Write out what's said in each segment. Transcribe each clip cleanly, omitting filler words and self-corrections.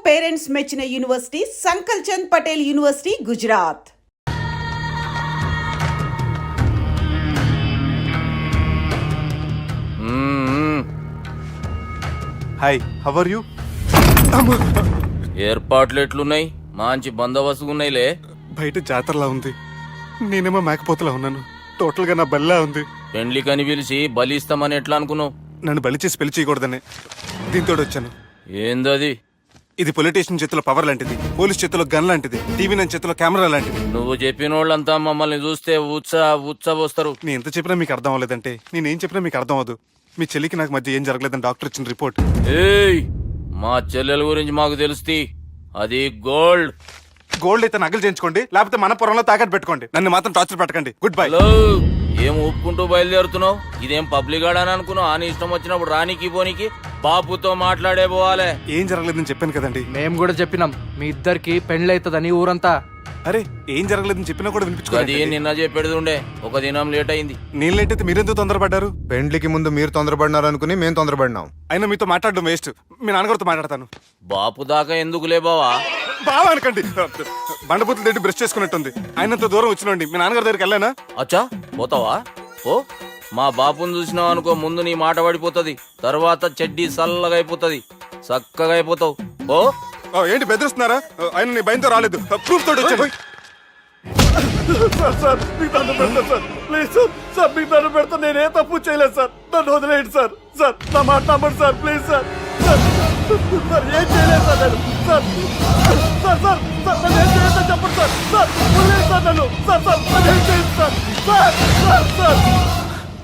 Parents మెచ్చిన university Sankal Chand Patel university, Gujarat. Hi, how are you? ఏర్పాట్లు ఎట్లున్నాయి? మంచి బందోబస్తుగా ఉన్నాయిలే. బయట జాతరలా ఉంది, నేనేమో మేకపోతలా ఉన్నాను. టోటల్ గా నా బల్లా ఉంది. పెండ్లి కని పిలిచి బలి ఇస్తామని ఎట్లా అనుకున్నావు? నన్ను బలి చేసి పెళ్లి చేయకూడదని దీంతో వచ్చాను. ఏందది? ఇది పొలిటీషియన్ చేతిలో పవర్ లాంటిది, పోలీస్ చేతిలో గన్ లాంటిది, టీవీ నైన్ చేతిలో కెమెరా లాంటిది. నువ్వు చెప్పిన వాళ్ళంతా మమ్మల్ని చూస్తే ఉత్సవస్తారు. నేను ఎంత చెప్పినా మీకు అర్థం అవ్వలేదంటే నేనేం చెప్పినా మీకు అర్థం అవ్వదు. మీ చెల్లికి నాకు మధ్య ఏం జరగలేదని డాక్టర్ ఇచ్చిన రిపోర్ట్. ఏయ్, మా చెల్లెల గురించి మాకు తెలుస్తుంది. అది గోల్డ్. గోల్డ్ అయితే నగలు చేయించుకోండి, లేకపోతే మన పొరంలో తాకట్టు పెట్టుకోండి. నన్ను మాత్రం టార్చర్ పెట్టకండి. Good bye. హలో, ఏం ఒప్పుకుంటూ బయలుదేరుతున్నావు? ఇదేం పబ్లిక్ గాడని అనుకున్నావు? అని ఇష్టం వచ్చినప్పుడు రానికి పోనీకి బాపుతో మాట్లాడే పోవాలే. ఏం జరగలేదని చెప్పాను కదండి. మేము కూడా చెప్పినాం మీ ఇద్దరికి పెళ్ళైతుందని ఊరంతా. అరే, ఏం జరగలేదని చెప్పినా కూడా అది వినిపించుకోండి. నిన్న చెప్పేది ఉండే, ఒక దినం లేట్ అయింది. నేను లేట్ అయితే మీరెందుకు తొందరపడ్డారు? పెండ్లికి ముందు మీరు తొందరపడినారు అనుకుని మేము తొందరపడినాం. అయినా మీతో మాట్లాడడం వేస్ట్. మీ నాన్నగారితో మాట్లాడతాను. బాపు దాకా ఎందుకులే బావా? బావా అనకండి, బండబూతులు తిట్టి బ్రష్ చేసుకున్నట్టుంది. ఆయనంత దూరం వచ్చినండి. మీ నాన్నగారి దగ్గరికి వెళ్ళానా? అచ్చా, పోతావా? ఓ, మా బాపుని చూసినావు అనుకో, ముందు నీ మాట పడిపోతుంది, తర్వాత చెడ్డీ చల్లగా అయిపోతుంది, చక్కగా అయిపోతావు. ఓ, ఏంటి బెదిరిస్తున్నారా? ఆయన నీ భయంతో రాలేదు, ప్రూఫ్ తోటి వచ్చాను. సార్ మీకు దండం పెడతా సార్, ప్లీజ్ సార్. సార్ మీకు దండం పెడతా, నేనే తప్పు చేయలేదు సార్. నన్ను వదిలేయండి సార్. సార్ నా మాట నమ్మండి sir, please sir. Sir sir ఏం చేయలేదు సార్ నేను. సార్ సార్ సార్ సార్ నన్ను ఏం చేయలేదు చెప్పండి సార్. సార్ వదిలేయండి సార్ నన్ను. సార్ సార్ నన్ను ఏం చేయలేదు సార్. సార్ సార్ సార్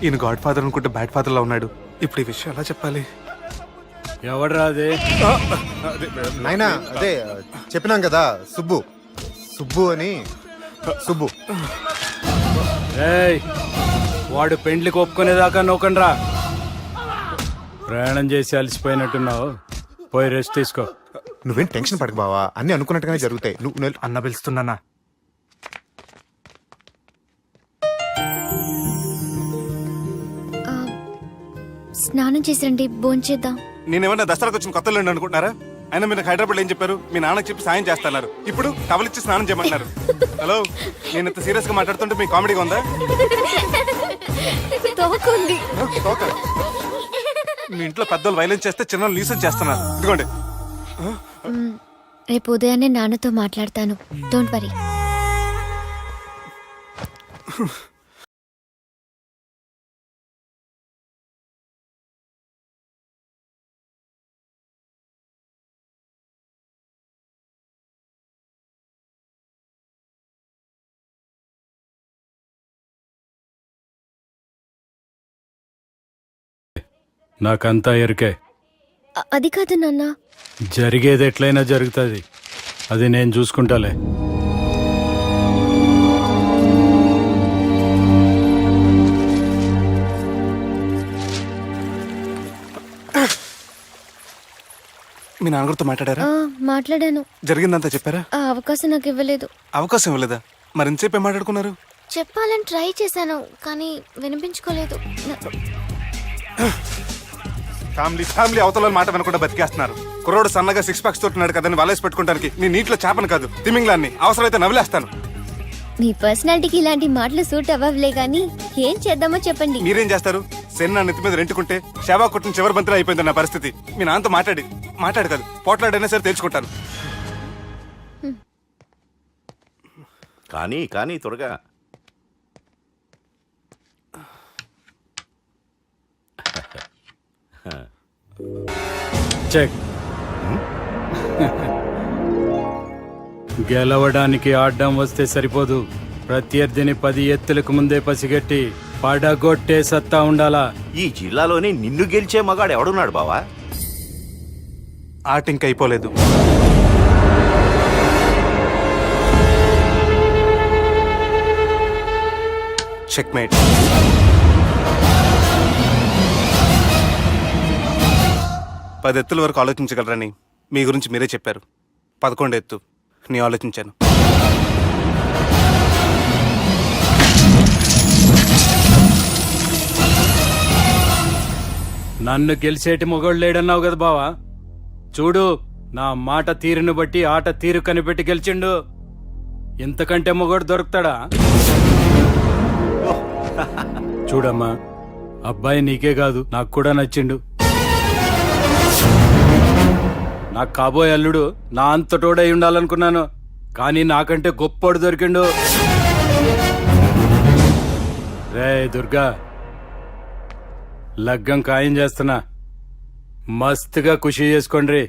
ఈయన గాడ్ ఫాదర్ అనుకుంటే బ్యాడ్ ఫాదర్ లా ఉన్నాడు. ఇప్పుడు ఈ విషయం ఎలా చెప్పాలి? ఎవడరా అదే? నాయనా అదే చెప్పినాం కదా, సుబ్బు. సుబ్బు అని. సుబ్బు ఏయ్, వాడు పెండ్లికి ఒప్పుకునేదాకా నోకండ్రా. ప్రయాణం చేసి అలసిపోయినట్టున్నావు, పోయి రెస్ట్ తీసుకో. నువ్వేం టెన్షన్ పడకు బావా, అన్ని అనుకున్నట్టుగానే జరుగుతాయి. నువ్వు అన్న పిలుస్తున్నానా? స్నానం చేసిరండి, భోంచేద్దాం. నేనేమన్నా దసరాకు వచ్చిన కొత్తలో అనుకుంటున్నారా? అయినా మీరు హైదరాబాద్ ఏం చెప్పారు? మీ నాన్నకి చెప్పి సాయం చేస్తున్నారు. ఇప్పుడు టవల్ ఇచ్చి స్నానం చేయమంటున్నారు. హలో, నేను ఇంత సీరియస్ గా మాట్లాడుతుంటే మీ కామెడీగా ఉందా? తోకుంది. తోక. మీ ఇంట్లో పెద్దలు వైలెన్స్ చేస్తే చిన్న లీసన్ చేస్తున్నారు. ఇదిగోండి. రేపు ఉదయాన్నే నాన్నతో మాట్లాడతాను, డోంట్ వరీ. నాకంతా ఎరికే. అది కాదు నాన్న. జరిగేది ఎట్లయినా జరుగుతుంది, అది నేను చూసుకుంటాలే. మీ నాన్నగారితో మాట్లాడారా? మాట్లాడాను. జరిగిందంతా చెప్పారా? ఆ అవకాశం నాకు ఇవ్వలేదు. అవకాశం ఇవ్వలేదా? మరి ఎంతసేపు ఏం మాట్లాడుకున్నారు? చెప్పాలని ట్రై చేశాను, కానీ వినిపించుకోలేదు. ఫ్యామిలీ అవతల మాట వినకుండా బతికేస్తున్నారు. కుర్రోడు సన్నగా 6 ప్యాక్స్ తోటి కదని వలేసి పెట్టుకోవడానికి నీ నీటిలో చేపను కాదు, తిమింగ్లాన్ని అవసరమైతే నవ్వులేస్తాను. నీ పర్సనాలిటీకి ఇలాంటి మాటలు సూట్ అవ్వలే, గానీ ఏం చేద్దామో చెప్పండి. మీరేం చేస్తారు? సెన్న నెత్తి మీద రెంటుకుంటే శవా కొట్టిన చివరి బంతిలో అయిపోయింది నా పరిస్థితి. మీ నాన్నతో మాట్లాడి కాదు, పోట్లాడైనా సరే తెలుసుకుంటాను. కానీ త్వరగా. చెక్. గెలవడానికి ఆడ్డం వస్తే సరిపోదు, ప్రత్యర్థిని 10 ఎత్తులకు ముందే పసిగట్టి పడగొట్టే సత్తా ఉండాలా. ఈ జిల్లాలోనే నిన్ను గెలిచే మగాడు ఎవడున్నాడు బావా? ఆట ఇంకా అయిపోలేదు. చెక్మేట్. పది ఎత్తుల వరకు ఆలోచించగలరని మీ గురించి మీరే చెప్పారు. 11 ఎత్తు నీ ఆలోచించాను. నన్ను గెలిచేటి మొగోడు లేడన్నావు కదా బావా, చూడు నా మాట తీరును బట్టి ఆట తీరు కనిపెట్టి గెలిచిండు. ఇంతకంటే మొగడు దొరుకుతాడా? చూడమ్మా, అబ్బాయి నీకే కాదు నాకు కూడా నచ్చిండు. నాకు కాబోయే అల్లుడు నా అంతటోడై ఉండాలనుకున్నాను, కానీ నాకంటే గొప్పోడు దొరికిండు. రే దుర్గా, లగ్గం ఖాయం చేస్తున్నా, మస్తుగా ఖుషి చేసుకోండి.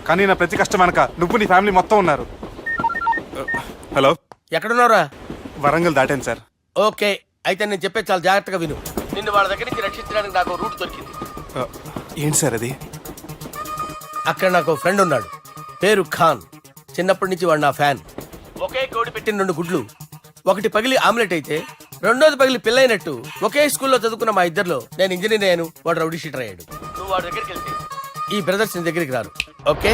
కానీ నా ప్రతి కష్టం వెనక నువ్వు నీ ఫ్యామిలీ మొత్తం ఉన్నారు. హలో, ఎక్కడున్నారా? వరంగల్ దాటాను సార్. ఓకే, అయితే నేను చెప్పేది చాలా జాగ్రత్తగా విను. నిన్ను వాళ్ళ దగ్గర నుంచి రక్షించడానికి నాకు రూట్ దొరికింది. ఏంటి సార్ అది? అక్కడ నాకు ఫ్రెండ్ ఉన్నాడు, పేరు ఖాన్. చిన్నప్పటి నుంచి వాడు నా ఫ్యాన్. ఒకే కోడి పెట్టిన 2 గుడ్లు, ఒకటి పగిలి ఆమ్లెట్ అయితే రెండోది పగిలి పిల్లైనట్టు ఒకే స్కూల్లో చదువుకున్న మా ఇద్దరిలో నేను ఇంజనీర్ అయ్యాను, వాడు రౌడీ షీటర్ అయ్యాడు. నువ్వు వాడి దగ్గరికి వెళ్తే ఈ బ్రదర్స్ నీ దగ్గరికి రారు. ఓకే?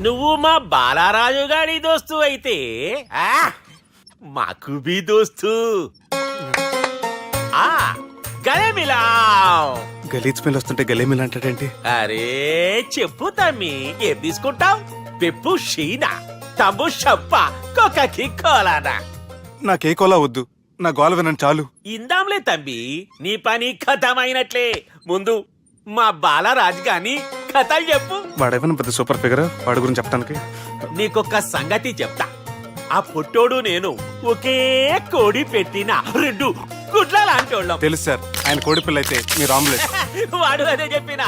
నువ్వు మా బాలారాజు గారి దోస్తు అయితే మాకు బి దోస్తు. గలేమిలా గలీజ్ స్మెల్ వస్తుంటే గలేమిల్ అంటాడేంటి? అరే చెప్పు తమ్మి, ఏం తీసుకుంటావు? పెప్పు షీనా, తమ్ము షప్ప, కొకకి కోలానా? నాకే కోలా వద్దు, నా గోల వినండి చాలు. ఇందాంలే తమ్మి, నీ పని ఖతమైనట్లే. ముందు మా బాలరాజు గాని కథలు చెప్పు. వాడేమైనా పెద్ద సూపర్ ఫిగర్, వాడి గురించి చెప్పడానికి. నీకొక్క సంగతి చెప్తా. ఆ పొట్టోడు నేను ఒకే కోడి పెట్టిన 2 గుడ్ల లాంటోళ్ళం. తెలుసు సార్, ఆయన కోడిపిల్ల అయితే మీరు ఆమ్లెట్. వాడు అదే చెప్పిన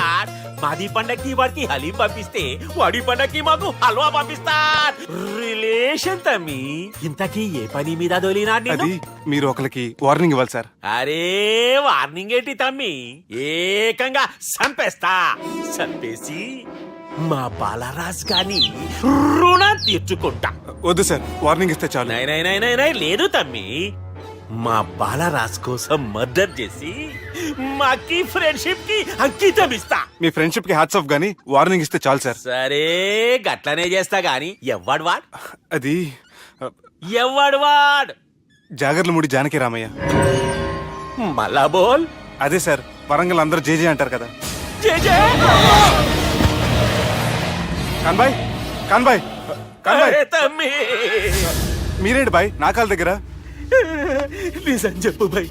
మాది పండక్కి వాడికి హలీం పంపిస్తే వాడి పండక్కి మాకు హల్వా పంపిస్తా. రిలేషన్ తమ్మి. ఇంతకీ ఏ పని మీద దొలినా అది మీరు ఒకరికి వార్నింగ్ ఇవ్వాలి సార్. అరే వార్నింగ్ ఏంటి తమ్మి, ఏకంగా సంపేస్తా. సంపేసి మా బాలరాజ్ గాని రుణం తీర్చుకుంటా. వద్దు సార్, వార్నింగ్ ఇస్తే చాలు. నై లేదు తమ్మి, మా బాలరాజ్ కోసం మర్డర్ చేసి మాకి ఫ్రెండ్షిప్ కి అంకితం ఇస్తా. మీ ఫ్రెండ్షిప్ కి హ్యాట్స్ ఆఫ్ గానీ వార్నింగ్ ఇస్తే చాలు సార్. సరే గట్లనే చేస్తా గాని ఎవ్వడు వాడ్ అది ఎవ్వడు వాడ్ జాగర్లమూడి జానకి రామయ్య. మళ్ళా బోల్. అదే సార్, వరంగల్ అందరూ జేజే అంటారు కదా. జే జే. కాన్బాయ్ కాన్బాయ్ కాన్బాయ్, అరే తమ్మి, మీరేంటి బాయ్ నా కాళ్ళ దగ్గర? నిజం చెప్పు భయ్,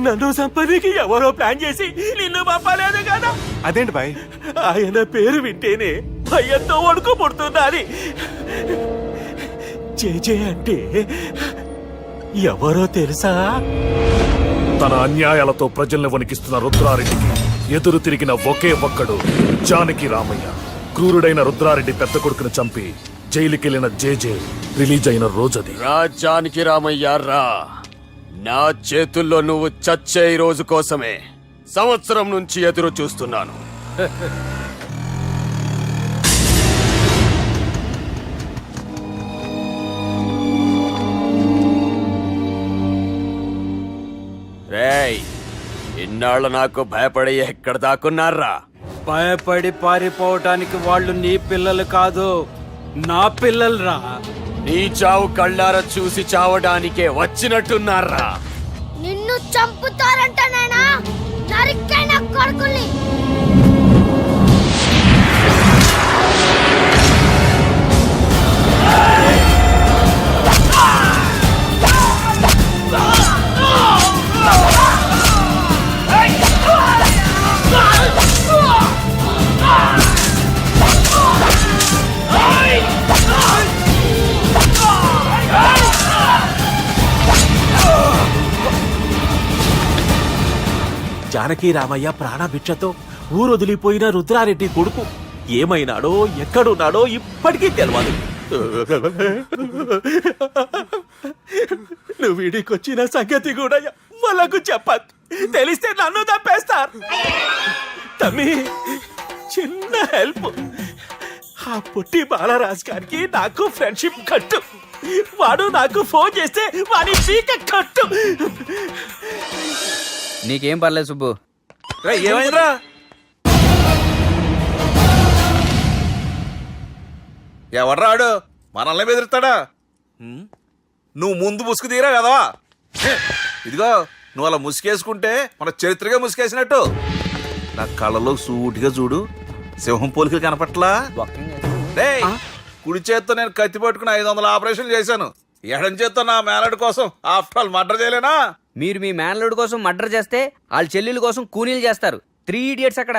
నన్ను సంపదికి ఎవరో ప్లాన్ చేసి నిన్ను పంపలేదు కదా. అదేంటి బాయ్? ఆయన పేరు వింటేనే భయంతో వణుకు పుడుతున్నది. జేజే అంటే ఎవరో తెలుసా? తన అన్యాయాలతో ప్రజల్ని వణికిస్తున్న రుద్రారెడ్డికి ఎదురు తిరిగిన ఒకే ఒక్కడు జానకి రామయ్య. క్రూరుడైన రుద్రారెడ్డి పెద్ద కొడుకును చంపి జైలుకెళ్లిన జేజే రిలీజ్ అయిన రోజది. రాజానికి రామయ్య రా, నా చేతుల్లో నువ్వు చచ్చే ఈ రోజు కోసమే సంవత్సరం నుంచి ఎదురు చూస్తున్నాను. రేయ్, ఇన్నాళ్ళు నాకు భయపడి ఎక్కడ దాక్కున్నారా? భయపడి పారిపోవటానికి వాళ్ళు నీ పిల్లలు కాదు, నా పిల్లలు రా. నీ చావు కళ్ళారా చూసి చావడానికే వచ్చినట్టున్నారా? నిన్ను చంపుతారంట నేనా నరికైన కొడుకుల్ని. జానకి రామయ్య ప్రాణభిక్షతో ఊరొదిలిపోయిన రుద్రారెడ్డి కొడుకు ఏమైనాడో ఎక్కడున్నాడో ఇప్పటికీ తెలియదు. నువ్వు వీడికొచ్చిన సంగతి కూడా వాళ్ళకు చెప్పద్దు, తెలిస్తే నన్ను తప్పేస్తారు. తమ్మి, చిన్న హెల్ప్. ఆ పుట్టి బాలరాజ్ గారికి నాకు ఫ్రెండ్షిప్ కట్టు. వాడు నాకు ఫోన్ చేస్తే వాడి పీక కట్టు. నీకేం పర్లేదు సుబ్బు. ఏమైందిరా? ఎవడ్రాడు మనల్ని బెదిరిస్తాడా? నువ్వు ముందు ముసుగు తీరా కదవా? ఇదిగో నువ్వు అలా ముసుకేసుకుంటే మన చరిత్రగా ముసుకేసినట్టు. నా కళ్ళలో సూటిగా చూడు, సింహం పోలికలు కనపట్లా? డేయ్, కుడి చేత్తో నేను కత్తి పట్టుకుని 500 ఆపరేషన్లు చేశాను. ఎడం చేత్తో నా మేనడు కోసం ఆఫ్టర్ ఆల్ మర్డర్ చేయలేనా? మీరు మీ మేనల్లుడి కోసం మర్డర్ చేస్తే వాళ్ళ చెల్లెల కోసం కూనీలు చేస్తారు. 3 ఇడియట్స్ అక్కడ.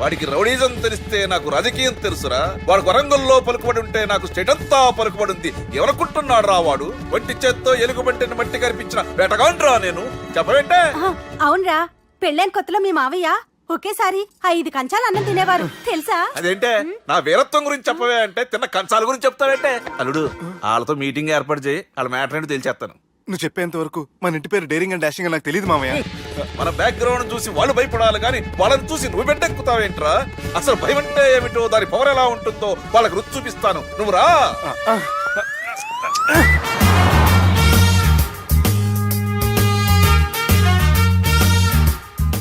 వాడికి రౌడీజం తెలిస్తే నాకు రాజకీయం తెలుసురా. వాడు వరంగల్లో పలుకుబడి ఉంటే నాకు స్టేట్ అంతా పలుకుబడి ఉంది. ఎవరనుకుంటున్నాడు రా వాడు? వంటి చేత్తో ఎలుగుబంటిని మట్టి కనిపించిన వేటగాండ్రా నేను. చెప్పవేంటే? అవునరా, పెళ్ళైన కొత్తలో మీ మావయ్య ఒకేసారి 5 కంచాలు అన్నం తినేవారు తెలుసా? అదేంటే నా వీరత్వం గురించి చెప్పవే అంటే తిన్న కంచాల గురించి చెప్తావేంటే? అల్లుడు, వాళ్ళతో మీటింగ్ ఏర్పాటు చేయి, వాళ్ళ మ్యాటర్ ఏంటో తెలిచేస్తాను. నువ్వు చెప్పేంత వరకు మన ఇంటి పేరు డేరింగ్ అండ్ డాషింగ్ నాకు తెలియదు మామయ్య. మన బ్యాక్గ్రౌండ్ చూసి వాళ్ళు భయపడాలి కానీ వాళ్ళని చూసి నువ్వు బిడ్డెక్కుతావేంట్రా? అసలు భయం అంటే ఏమిటో, దాని పవర్ ఎలా ఉంటుందో వాళ్ళకి రుచి చూపిస్తాను. నువ్వు రా.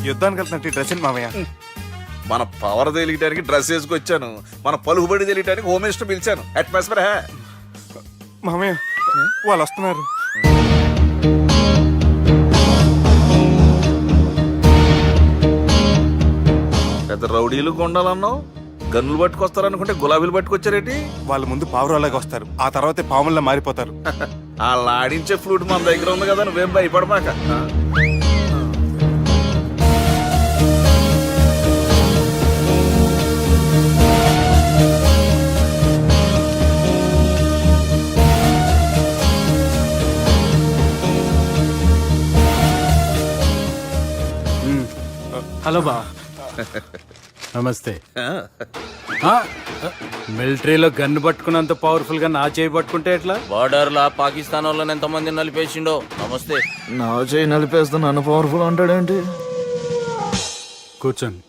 యుద్ధానికి వెళ్తున్నట్టు డ్రెస్ ఏంటి మామయ్య? మన పవర్ తెలియటానికి డ్రెస్ వేసుకొచ్చాను, మన పలుకుబడి తెలియటానికి హోమ్ మినిస్టర్ పిలిచాను. అట్మాస్ఫియర్ హే మామయ్య, వాళ్ళు వస్తున్నారు. పెద్ద రౌడీలు కొండాలన్నావు, గన్నులు పట్టుకొస్తారనుకుంటే గులాబీలు పట్టుకొచ్చారేంటి? వాళ్ళ ముందు పావురాలాగా వస్తారు, ఆ తర్వాతే పాముల్లా మారిపోతారు. వాళ్ళు ఆడించే ఫ్లూట్ మన దగ్గర ఉంది కదా, నువ్వేం భయపడమాక. హలో బా. నమస్తే. మిలిటరీలో గన్ను పట్టుకున్నంత పవర్ఫుల్ గా నా చేయి పట్టుకుంటే ఎట్లా? బార్డర్ లా పాకిస్తాన్ వాళ్ళని ఎంతమంది నలిపేసిండో. నమస్తే. నా చేయి నలిపేస్తే నన్ను పవర్ఫుల్ అంటాడేంటి? కూర్చోండి.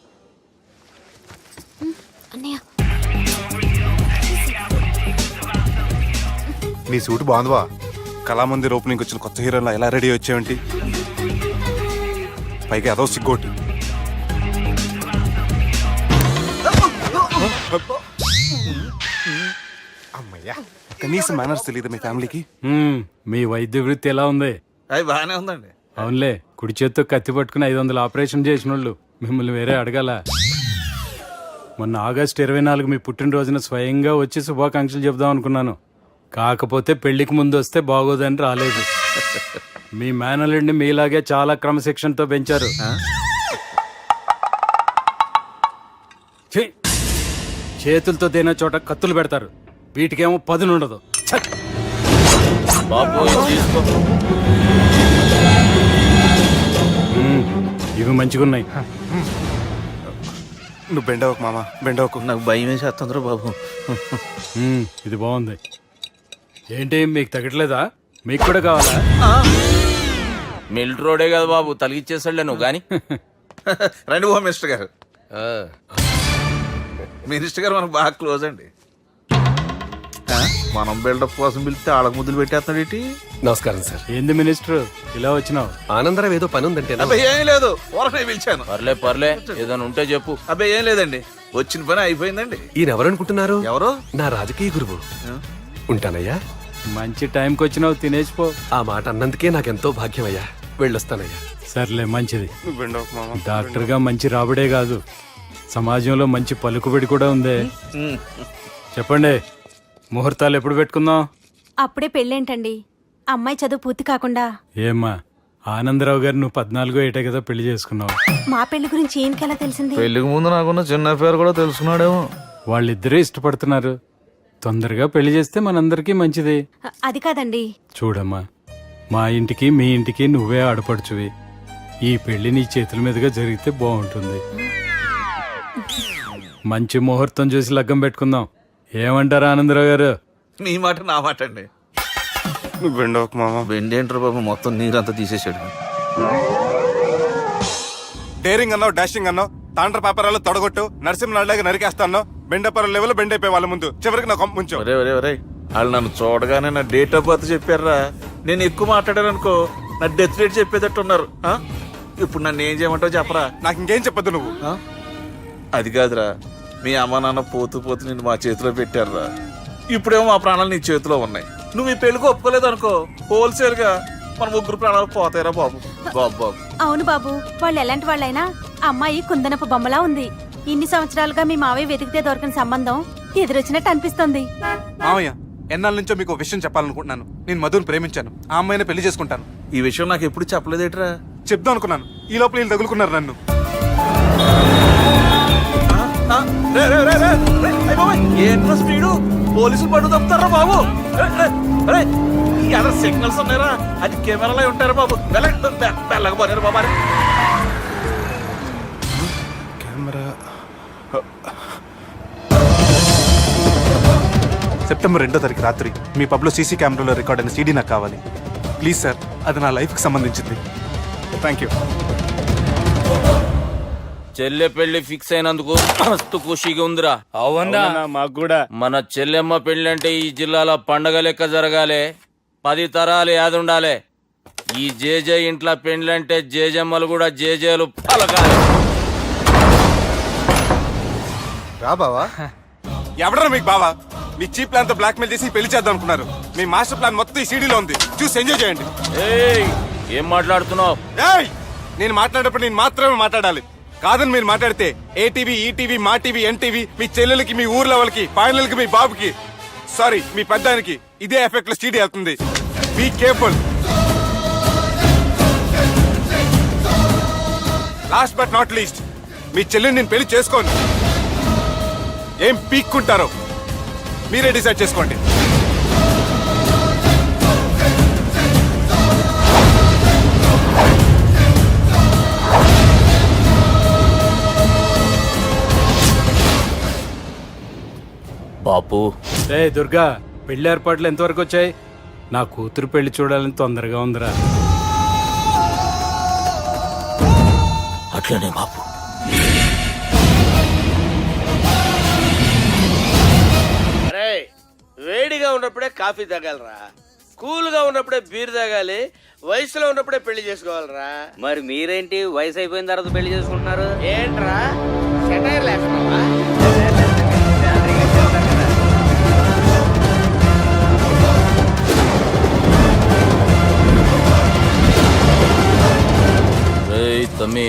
నీ సూట్ బాగుందివా. కళామందిర్ ఓపెనింగ్ వచ్చిన కొత్త హీరోలా ఎలా రెడీ వచ్చావేంటి? పైగా అదో సిగ్గోటి. అమ్మయ్యా. కనీసం మేనర్స్ తెలియదు మీ ఫ్యామిలీకి. మీ వైద్య వృత్తి ఎలా ఉంది? అది బాగానే ఉందండి. అవునులే, కుడి చేత్తో కత్తి పట్టుకుని 500 ఆపరేషన్ చేసిన వాళ్ళు మిమ్మల్ని వేరే అడగాల. మొన్న ఆగస్టు 24 మీ పుట్టినరోజున స్వయంగా వచ్చి శుభాకాంక్షలు చెబుదాం అనుకున్నాను. కాకపోతే పెళ్లికి ముందు వస్తే బాగోదని రాలేదు. మీ మేనల్లుడిని మీలాగే చాలా క్రమశిక్షణతో పెంచారు. ఛీ! చేతులతో తినే చోట కత్తులు పెడతారు, వీటికేమో పదునుండదు. ఛ! బాబు ఇది తీసుకో. ఇవి మంచిగున్నాయి. నువ్వు బెండవకు మామ, బెండవకు. నాకు భయం వేసేస్తుందిరా బాబు. ఇది బాగుంది. ఏంటి మీకు తగ్గట్లేదా? మీకు కూడా కావాలా? మిలిటరోడే కదా బాబు, తలిగిచ్చేసాడులే నువ్వు గాని. రండి ఓ మినిస్టర్ గారు. మినిస్టర్ గారు మనకు బాగా క్లోజ్ అండి. మనం బిల్డప్ కోసం పిలిస్తే ఆళ్ళకు ముద్దులు పెట్టేస్తున్నాడు ఏంటి? నమస్కారం సార్. ఏంది మినిస్టర్ ఇలా వచ్చినావు? ఆనందరావు ఏదో పని ఉందంటే అబ్బాయి ఏం లేదు, ఊరనే పిలిచాను. పర్లే ఏదైనా ఉంటే చెప్పు. అబ్బాయి ఏం లేదండి, వచ్చిన పని అయిపోయిందండి. ఈయన ఎవరనుకుంటున్నారు? ఎవరు? నా రాజకీయ గురువు. ఉంటానయ్యా. మంచి టైంకి వచ్చినావు, తినేసిపో. ఆ మాట అన్నందుకే నాకెంతో భాగ్యమయ్యా. వెళ్ళొస్తానయ్యా. సర్లే, మంచిది. నువ్వు బెండవకు మామ. డాక్టర్గా మంచి రాబడే కాదు, సమాజంలో మంచి పలుకుబడి కూడా ఉందే. చెప్పండి, ముహూర్తాలు ఎప్పుడు పెట్టుకుందాం? అప్పుడే పెళ్ళేంటండి? అమ్మాయి చదువు పూర్తి కాకుండా. ఏమ్మా, ఆనందరావు గారు నువ్వు 14 ఏటే కదా పెళ్లి చేసుకున్నావు. మా పెళ్లి గురించి ఈయనకెలా తెలిసింది? పెళ్లికి ముందు నాకున్న చిన్న పేరు కూడా తెలుసుకున్నాడేమో. వాళ్ళిద్దరే ఇష్టపడుతున్నారు. తొందరగా పెళ్లి చేస్తే మనందరికీ మంచిది. అది కాదండి. చూడమ్మా, మా ఇంటికి మీ ఇంటికి నువ్వే ఆడపడుచువి. ఈ పెళ్లి నీ చేతుల మీదుగా జరిగితే బాగుంటుంది. మంచి ముహూర్తం చూసి లగ్గం పెట్టుకుందాం. ఏమంటారా ఆనందరావు గారు? నీ మాట నా మాట అండి. నువ్వు బెండవకు మామ. బెండేంటారు బాబు, మొత్తం నీరంతా తీసేసాడు. డేరింగ్ అన్నావు, డాషింగ్ అన్నావు, తాండ్ర పాపరాలు తొడగొట్టు, నరసింహనాడులాగా నరికేస్తా అన్నావు. బెండపర లెవెల్ బెండ్ అయిపోయి వాళ్ళ ముందు చివరికి నా కొంప ముంచావు. ఒరే వాళ్ళు నన్ను చూడగానే నా డేట్ ఆఫ్ బర్త్ చెప్పారా? నేను ఎక్కువ మాట్లాడాను అనుకో, నా డెత్ రేట్ చెప్పేటట్టున్నారు. ఇప్పుడు నన్ను ఏం చేయమంటావు చెప్పరా? నాకు ఇంకేం చెప్పొద్దు నువ్వు. అది కాదురా, మీ అమ్మ నాన్న పోతూ నిన్ను మా చేతిలో పెట్టారురా. ఇప్పుడేమో మా ప్రాణాలు నీ చేతిలో ఉన్నాయి. నువ్వు ఈ పెళ్లికి ఒప్పుకోలేదు అనుకో, హోల్సేల్ గా మన ముగ్గురు ప్రాణాలు పోతాయిరా బాబు. బాబు అవును బాబు, వాళ్ళు ఎలాంటి వాళ్ళైనా అమ్మాయి కుందనపు బొమ్మలా ఉంది. ఇన్ని సంవత్సరాలుగా మీ మావయ్య వెతికితే దొరకని సంబంధం ఎదురొచ్చినట్టు అనిపిస్తుంది. మామయ్య, ఎన్నాళ్ళ నుంచో మీకు విషయం చెప్పాలనుకుంటున్నాను. నేను మధుని ప్రేమించాను, ఆ అమ్మాయిని పెళ్లి చేసుకుంటాను. ఈ విషయం నాకు ఎప్పుడు చెప్పలేదేట్రా? చెప్దాం అనుకున్నాను, ఈ లోపల వీళ్ళు తగులుకున్నారు నన్ను. ఏంట్రా స్పీడు? పోలీసులు పట్టు తప్పుతారా బాబు? ఎలా సిగ్నల్స్ ఉన్నారా? అది కెమెరాలో ఉంటారా బాబు? వెళ్ళకపోయారు బాబా. కెమెరా. సెప్టెంబర్ 2వ తారీఖు రాత్రి మీ పబ్లో సీసీ కెమెరాలో రికార్డ్ అయిన సీడీ నాకు కావాలి ప్లీజ్ సార్. అది నా లైఫ్కి సంబంధించింది. Thank you. చెల్లె పెళ్లి ఫిక్స్ అయినందుకు మస్తు ఖుషిగా ఉందిరా. అవునా? మాకు కూడా. మన చెల్లెమ్మ పెళ్లి అంటే ఈ జిల్లాలో పండగ లెక్క జరగాలి, 10 తరాలు యాదుండాలి. ఈ జేజే ఇంట్లో పెండ్లంటే జేజమ్మలు కూడా జేజేలు పలకాలి. రా బావా. ఎవడరా మీకు బావా? మీ చీప్ ప్లాన్ తో బ్లాక్ మెయిల్ చేసి పెళ్లి చేద్దాం అనుకున్నారు. మీ మాస్టర్ ప్లాన్ మొత్తం ఈ సీడీలో ఉంది, చూసి ఎంజాయ్ చేయండి. ఏయ్, ఏం మాట్లాడుతున్నావు? ఏయ్, నేను మాట్లాడేటప్పుడు నేను మాత్రమే మాట్లాడాలి. కాదని మీరు మాట్లాడితే ఏటీవీ, ఈటీవీ, మా టీవీ, ఎన్టీవీ, మీ చెల్లెలకి, మీ ఊర్ల వాళ్ళకి, ఫైనల్కి మీ బాబుకి, సారీ మీ పెద్దానికి ఇదే ఎఫెక్ట్ లో సీడీ అవుతుంది. Be careful. Last but not least, మీ చెల్లెని నేను పెళ్లి చేసుకోను. ఏం పీక్కుంటారో మీరే డిసైడ్ చేసుకోండి. బాపు రే దుర్గా పెళ్లి ఏర్పాట్లు ఎంతవరకు వచ్చాయి? నా కూతురు పెళ్లి చూడాలని తొందరగా ఉందిరా. అట్లనే బాపు. అరే వేడిగా ఉన్నప్పుడే కాఫీ తాగాలరా, కూల్ గా ఉన్నప్పుడే బీర్ తాగాలి, వయసులో ఉన్నప్పుడే పెళ్లి చేసుకోవాలరా. మరి మీరేంటి వయసు అయిపోయిన తర్వాత పెళ్లి చేసుకుంటున్నారు? ఏంట్రా సెటైర్ లేస్తున్నావా? రేయ్ తమ్మి,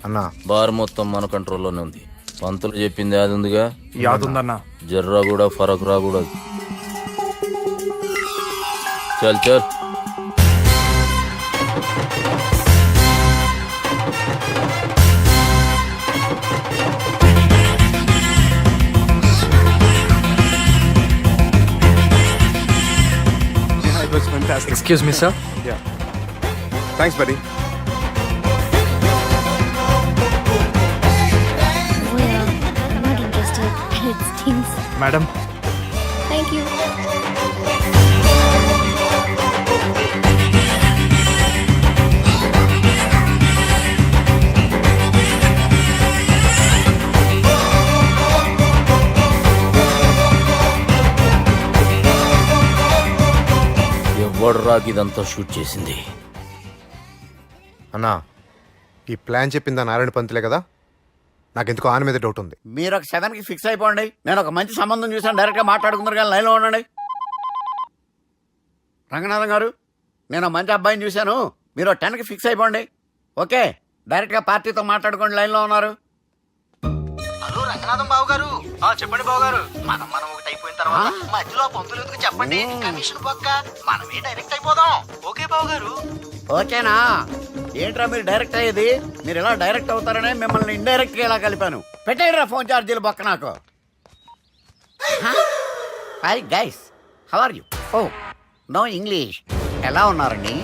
అన్నా బార్ మొత్తం మన కంట్రోల్లోనే ఉంది. పంతులు చెప్పింది అది ఉందిగా, యాదుందన్నా. జర్రా కూడా ఫరక్ రాకూడదు. చల్ చల్. Excuse me sir. Thanks buddy. Madam thank you. ఎవడ్రా ఇదంతా షూట్ చేసింది? అన్నా ఈ ప్లాన్ చెప్పిందా నారాయణ పంతులే కదా? నాకెందుకు ఆయన మీద డౌట్ ఉంది. మీరు ఒక 7 కి ఫిక్స్ అయిపోండి. నేను ఒక మంచి సంబంధం చూసాను, డైరెక్ట్ గా మాట్లాడుకుందరు కానీ లైన్లో ఉండండి. రంగనాథం గారు, నేను ఒక మంచి అబ్బాయిని చూశాను, మీరు 10 కి ఫిక్స్ అయిపోండి. ఓకే, డైరెక్ట్ గా పార్టీతో మాట్లాడుకోండి. లైన్లో ఉన్నారు. హలో రంగనాథం బాబు గారు. చెప్పండి బాబు గారు. మనం ఒకటి అయిపోయిన తర్వాత మధ్యలో పంతులు ఎందుకు చెప్పండి, కమిషన్ పక్క మనమే డైరెక్ట్ అయిపోదాం. ఓకే బాబు గారు. ఓకేనా? ఏంట్రా మీరు డైరెక్ట్ అయ్యేది? మీరు ఇలా డైరెక్ట్ అవుతారనే మిమ్మల్ని ఇండైరెక్ట్ గా ఇలా కలిపాను. పెట్టేయరా ఫోన్ ఛార్జీలు బొక్క నాకు. Hi guys, how are you? Oh no English. ఎలా ఉన్నారండి?